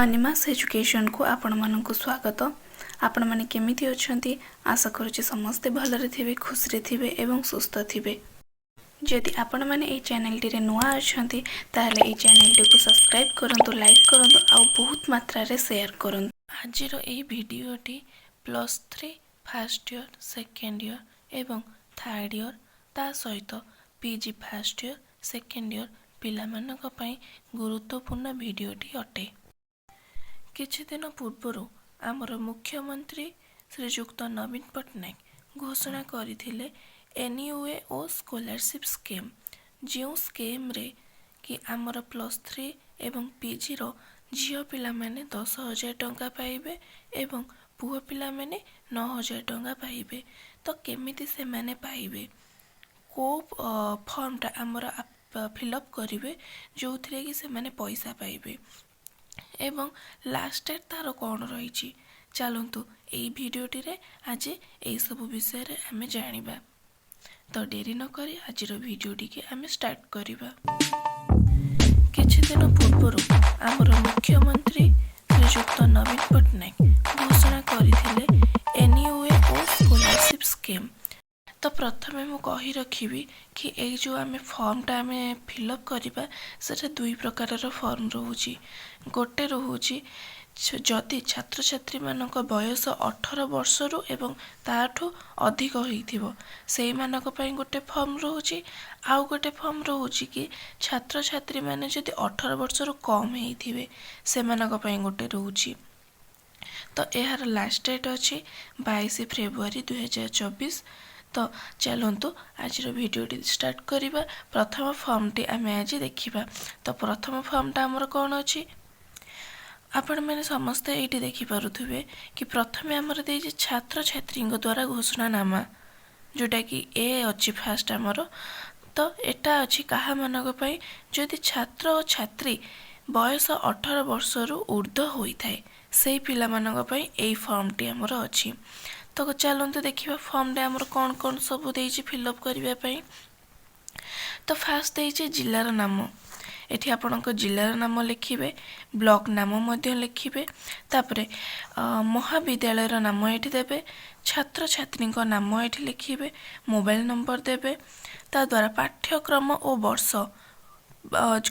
निमास education को आपण मानक स्वागत। आपण माने केमिति अछंती? आशा करूची समस्ते भलरे थिबे, खुशी थिबे एवं सुस्थ थिबे। जदि आपण माने ए चैनल टी रे नुआ अछंती ताहले ए चैनल टी को सब्सक्राइब करंतु, लाइक करंतु आ बहुत मात्रा रे शेयर करंतु। आजिर ए वीडियो टी +3 फर्स्ट ईयर, सेकेंड ईयर एवं थर्ड ईयर ता सहित PG first year, second year पिला मानक पई गुरुत्वपूर्ण वीडियो टी अटे। किछि दिन पूर्व आमर मुख्यमंत्री श्रीजुक्त नवीन पट्टनायक घोषणा करथिले NUA-O स्कॉलरशिप स्कीम, जो स्कीम रे कि आमर +3 एवं पीजी रो झियो पिला माने 10,000 टंका पाइबे एवं पुओ पिला माने 9,000 टंका पाइबे। तो केमिति से माने पाइबे, को फॉर्मटा आमर फिलअप करिवे जो थिरे कि से माने पैसा पाइबे एवं लास्ट डेट तार कौन रही। चलतु यही भिडटी रे आज यही सब विषय रे आमे जानिबा। तो डेरी न करी आज भिडटी के आमे स्टार्ट करिबा। किछि दिन पूर्व आमर मुख्यमंत्री श्रीजुक्त नवीन पट्टनायक घोषणा करथिले NUA-O स्कॉलरशिप स्कीम। तो प्रथमे मु कही रखिबी कि ए जो आमे फॉर्मटा आमे फिलअप करिबा सेटा दुई प्रकार रो फॉर्म रहूची। गोटे रहूची जदि छात्र छात्री मानक बयस 18 वर्ष रु एवं ताठू अधिक होइथिबो सेही मानक पई गोटे फॉर्म रहूची। आउ गोटे फॉर्म रहूची कि छात्र छात्री माने जदि 18 वर्ष रु कम हेइथिबे से मानक पई गोटे रहूची। तो एहार लास्ट डेट अछि 22 फेब्रुआरी 2024। तो चलतु आज वीडियो स्टार्ट करिबा। प्रथम फॉर्म टी आमे आज देखिबा। तो प्रथम फॉर्मटा हमर कोन अछि आपण माने समस्त एटी देखि पारुथबे कि प्रथमे हमर दे जे छात्र छात्री द्वारा घोषणानामा जोटा कि ए अछि फर्स्ट हमर। तो एटा अछि काहा मानक पई जदि छात्र और छात्री बयस 18 वर्ष रु ऊर्ध्व होई थाए सेही पिला मानक पई एई फॉर्म टी हमर अछि। तो चलते देखिए फॉर्म रे हमर कौन कौन सब देइछि फिलअप करिबा पई। तो फास्ट देइछि जिल्लार नाम, एठी आपनक जिल्लार नाम लिखिबे, ब्लॉक नाम मध्य लिखिबे, तापरे महाविद्यालयर नाम एठी देबे, छात्र छात्री नाम एठी लिखिबे, मोबाइल नंबर देबे, ता द्वारा पाठ्यक्रम और वर्ष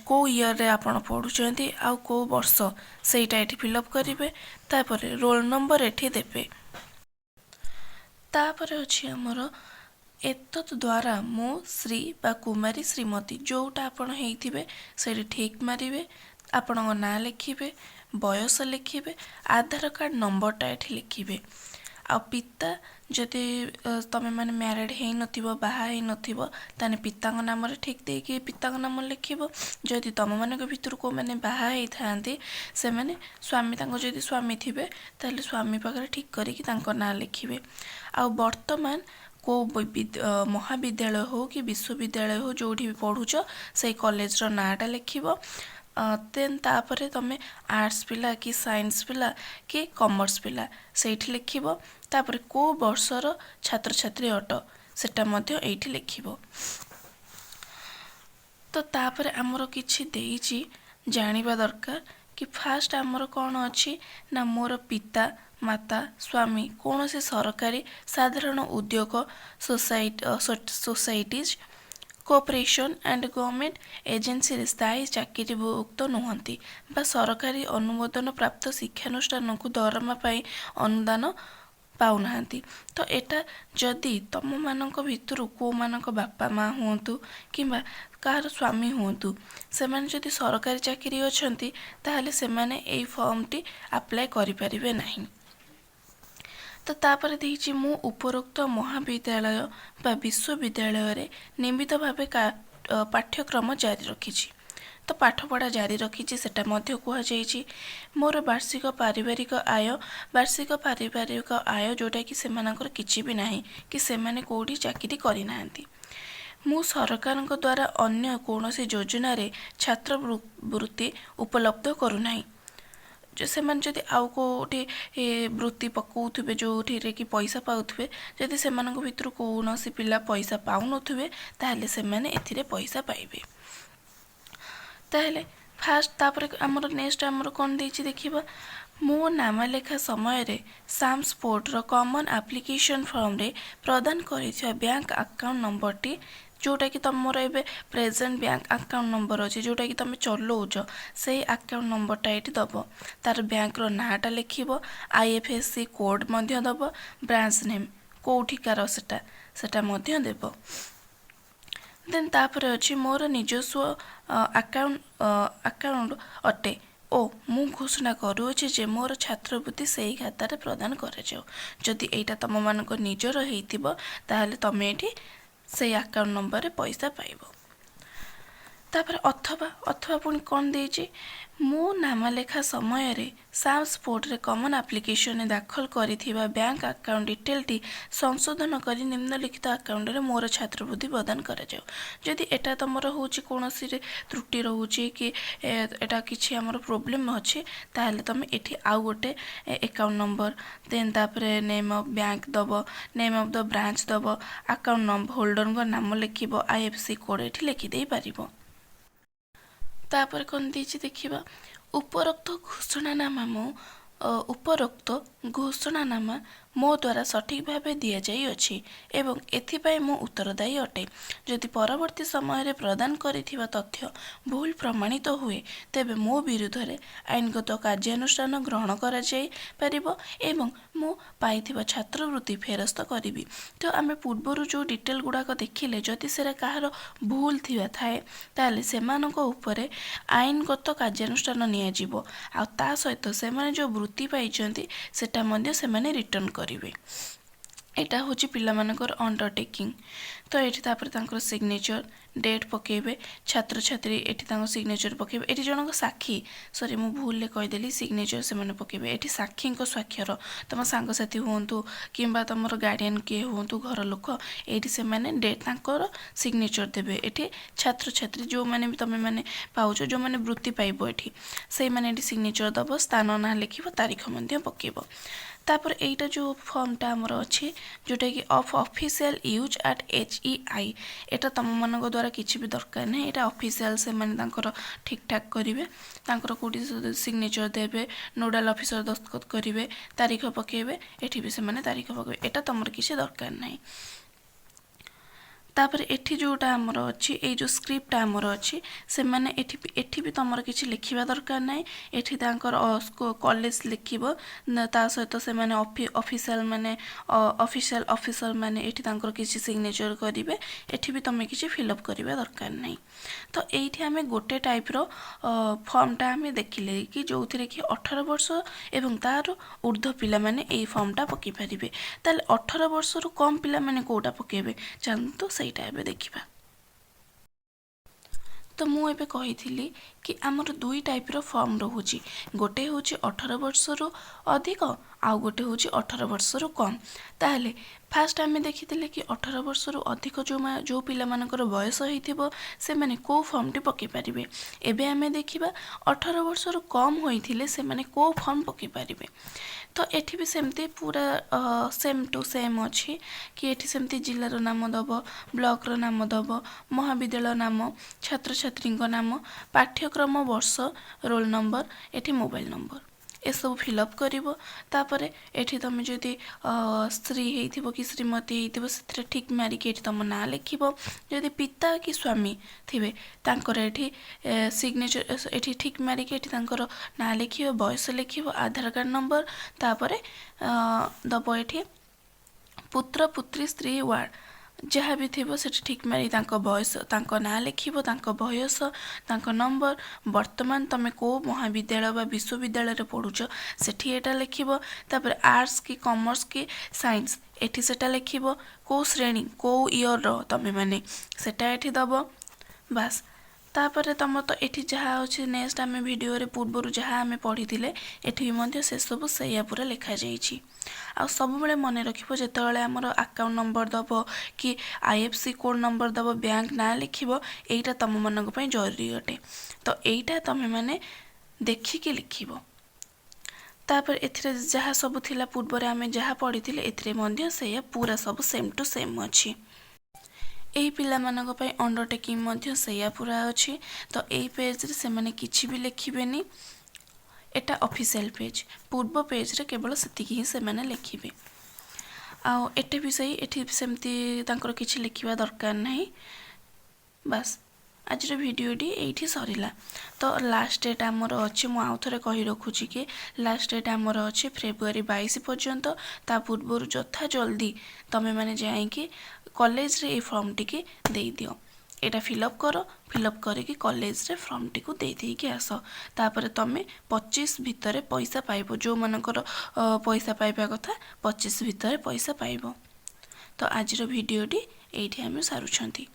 को ईयर रे आपण पढुचंती आ को वर्ष सेटा एठी फिलअप करिवे, तापरे रोल नंबर एठी देबे। तापर अछि हमर एतत् द्वारा मो श्री बा कुमारी श्रीमती जोटा आपण हेइथिबे सेठी ठीक मारिबे, आपण ना लिखिबे, बयस लिखिबे, आधार कार्ड नंबरटा एठी लिखिबे। आ पिता जदि तमे माने मैरिड हेइ नथिबो, बाहा हेइ नथिबो ताने पिताଙ୍କ नाम रे ठीक देकी पिताଙ୍କ नाम लिखिबो। जदि तम माने के भितर को माने बाहा हेइ थांती से माने स्वामी तांको जदि स्वामी थिबे ताले स्वामी पाखरे ठीक करिकि तांको ना लिखिबे। आ वर्तमान को महाविद्यालय हो कि विश्वविद्यालय हो जोठी भी पढुछ से कॉलेज रो नाटा लिखिबो। देन तापरे तमे आर्ट्स पिला कि साइंस पिला कि कॉमर्स पिला सेठी लिखिबो। तापरे को वर्षर छात्र छात्री अट सेटा मध्य एठी लिखिबो। तो तापरे हमर किछि देइछि जानिबा दरकार कि फास्ट हमर कोन अछि ना मोर पिता माता स्वामी कौन से सरकारी साधारण उद्योग societies cooperation and government agency स्थायी चाकरी भुक्त नुहंती बा सरकारी अनुमोदन प्राप्त शिक्षानुष्ठान को दरमा पाई अनुदान पाउनाहांती। तो एटा जदि तम मानक भितर को मानक बापा माँ हुंतु किंबा कार स्वामी हुंतु से माने जदि सरकारी चाकरी अछंती ताहले से माने एई फॉर्म टी अप्लाई करि परिबे नाही। तो तापर देइछि मु उपरोक्त महाविद्यालय बा विश्वविद्यालय रे नियमित भावे पाठ्यक्रम जारी रखिछि। तो पाठ पढ़ा जारी रखिछि सेटा मध्य कुहा जाइछि। मोर वार्षिक पारिवारिक आय जोटा कि सेमानकर किछि भी नाही कि सेमाने कोठी चाकरी करि नाहंती। मु सरकार द्वारा अन्य कोनोसी योजना रे छात्रवृत्ति उपलब्ध करू नाही। जो से मान जदि आउ कोठी वृत्ति पकाउथबे जोठी रे कि पैसा पाउथबे जदि से मानक भितर कोनोसी पिला पैसा पाउ नथबे ताहले से माने एथिरे पैसा पाइबे। ताहले फास्ट तापर आमर नेक्स्ट आमर कौन देछि देखिबा मो नामलेखा समय साम स्पोर्टर कॉमन एप्लिकेशन फॉर्म रे प्रदान करिथिबा बैंक अकाउंट नंबर टी जोटा कि तुमर एबे प्रेजेंट बैंक अकाउंट नंबर अच्छे जोटा कि तुम चलाउच से अकाउंट नंबरटा ये दब तार बैंक नाटा लिखब आईएफएससी कोड दब ब्रांच नेम कौटिकार सेटा देव देन तापर अच्छी मोर निजस्व अकाउंट अटे ओ मु घोषणा करुचे जे मोर छात्रवृत्ति से ही खाता प्रदान कराଯାଉ जदि एटा तुम मानक निजर हेइतिबो ताहले तमे एठी से अकाउंट नंबर रे पैसा पाइबो तापर अथवा अथवा पुणी कौन देछि मो नामलेखा समय रे साम स्पोर्ट रे कॉमन एप्लिकेशन दाखल करिथिबा बैंक अकाउंट डिटेल टी संशोधन करी निम्नलिखित अकाउंट रे मोर छात्रवृत्ति प्रदान कराଯାଉ जदि एटा तमर होछि कोनोसी रे त्रुटि रहउछि कि एटा किछि हमर प्रॉब्लम अछि ताहले तमे एठी आउ गोटे अकाउंट नंबर देन तापरे नेम ऑफ बैंक दबो नेम ऑफ द ब्रांच दबो अकाउंट नंबर होल्डर को नाम लिखिबो आईएफएससी कोड एठी लिखि देई परिबो तापर कौन दीजिए देखिबा उपरोक्त घोषणानामा उपरोक्त घोषणानामा मो द्वारा सठिक भाव दि जाई अछि एवं एथिपाई मो उत्तरदायी अटे जदि परवर्ती समय रे प्रदान करिथिबा तथ्य भूल प्रमाणित हुए तेबे मो विरुद्ध रे आईनगत कार्यानुष्ठान ग्रहण करा जाई परिबो एवं मो पाइथिबा छात्रवृत्ति फेरस्त करिवि तो आमे पूर्वरु जो डिटेल गुडाक देखिले जदि सेरा काहार भूल थिबा थाए ताले सेमानक उपरे आईनगत कार्यानुष्ठान निया जिवो आ ता सहित सेमाने जो वृत्ति पाइचंती सेटा मध्ये सेमाने रिटर्न करिवे एटा होची पिला मानकर अंडरटेकिंग तो एठी तापर तांकर सिग्नेचर डेट पकेबे छात्र छात्री एठी तांकर सिग्नेचर पकेबे एठी जनक साक्षी सॉरी मु भूल ले कहि देली सिग्नेचर से माने पकेबे एठी साक्षी को स्वाक्षर तम संग साथी होंतु किंबा तमर गार्डियन के होंतु घर लोक एठी से माने डेट तांकर सिग्नेचर देबे एठी छात्र छात्री जो माने भी तमे माने पाउचो जो माने वृत्ति पाइबो एठी सेई माने एठी सिग्नेचर दबो स्थान ना लिखिबो तारीख मध्ये पकेबो तापर एटा जो फॉर्मटा हमर अछि जोटा कि of official use at HEI एटा तम मानक द्वारा किछि भी दरकार नै एटा ऑफिशियल से माने तांकर ठीक ठाक करिवे तांकर कोठी सिग्नेचर देबे नोडल ऑफिसर दस्तखत करिवे तारीख पकेबे एठी भी से माने तारीख पकेबे एटा तमर किछि दरकार नै तापर एठी जोटा हमर अछि ए जो स्क्रिप्ट हमर अछि से माने एठी भी तमर किछि लिखिबा दरकार नै एठी तांकर कॉलेज लिखिबो ता सहित से माने ऑफिशियल माने ऑफिशियल ऑफिसर माने एठी तांकर किछि सिग्नेचर करिवे एठी भी तमे किछि फिल अप करिबा दरकार नै तो एठी हमें गोटे टाइप रो फॉर्मटा हमें देखिले कि जोथिरे कि 18 वर्ष एवं तार ऊर्ध्व पिला माने ए फॉर्मटा पकि परिबे ताले 18 वर्ष रु कम पिला माने कोटा पकेबे जानतो सेटा एबे देखिबा तो मु एबे कहिथिली कि आमर दुई टाइप रो फॉर्म रहउची गोटे होची 18 वर्ष रु अधिक आउ गोटे होची 18 वर्ष रु कम ताहले फास्ट आमे देखिथिले कि 18 वर्ष रु अधिक जो पिला मानकर बयस होइथिबो से माने को फॉर्म टी पके परिबे एबे आमे देखिबा 18 वर्ष रु कम होइथिले से माने को फॉर्म पके परिबे तो एठी भी सेमती पूरा सेम टू सेम अछि कि एठी सेमती जिल्ला रो नाम दबो ब्लॉक रो नाम दबो महाविद्यालय नाम छात्र छात्री को नाम पाठ्यक्रम वर्ष रोल नंबर एठी मोबाइल नंबर ए सब फिल अप करिवो तापरे एठी तमे जदी स्त्री हेइथिबो कि श्रीमती हेइथिबो सेथरे ठीक मारी के एठी तम ना लिखिबो जदी पिता कि स्वामी थिबे तांकर एठी सिग्नेचर एठी ठीक मारी के एठी तांकर ना लिखिबो बयस लिखिबो आधार कार्ड नंबर तापरे दबो एठी पुत्र पुत्री स्त्री वार्ड जहाँ भी थिबो सेठी ठीक मारी तांको बयस तांको ना लिखिबो तांको बयस तांको नंबर वर्तमान तमे को महाविद्यालय बा विश्वविद्यालय रे पढुछ सेठी एटा लिखिबो तापर आर्ट्स की कॉमर्स की साइंस एठी सेटा लिखिबो को श्रेणी को ईयर रो तमे माने सेटा एठी दबो बस तापर तम तो एठी जहाँ अछि नेक्स्ट आमे वीडियो रे पूर्वरु जहाँ आमे पढिथिले एठी मध्ये से सब सैया पूरा लिखा जाईछि आ सब बेले मन रखिबो जेतेबेले हमर अकाउंट नंबर दबो कि आईएफएससी कोड नंबर दबो बैंक ना लिखिबो एटा तम मनक पय जरूरी अटे तो एटा तमे माने देखि के लिखिबो तापर एथिरे जहाँ सब थिला पूर्व रे आमे जहाँ पढिथिले एथिरे मध्ये सैया पूरा सब सेम टू सेम अछि एही पिला मानक पई अंडरटेकिंग मध्य सेया पूरा अछि। तो एही पेज रे से माने किछि भी लिखिबेनी, एटा ऑफिशियल पेज, पूर्व पेज रे केवल सेतिकी ही से माने लिखिबे। आ एटे भी सही, एठी सेमती तांकर किछि लिखिबा दरकार नाही। बस आज भिडियोटी एठी सरिला। तो लास्ट डेट आमर अच्छे, मु आउ थरे कहि रखुछि कि लास्ट डेट आमर अच्छे फेब्रुआरी 22 पर्यंत। ता पूर्व जथा जल्दी तमे माने जाइकी कॉलेज रे ए फॉर्म टिके देई दियो। एटा फिलअप करो, फिलअप करके कॉलेज रे फॉर्म टिको देई देइके आस। तापर तमे 25 भितरे पैसा पाइबो, जो मनकर पैसा पाइबा कथा 25 भितरे पैसा पाइबो। तो आज भिडियोटी एठी आमे सारुछंती।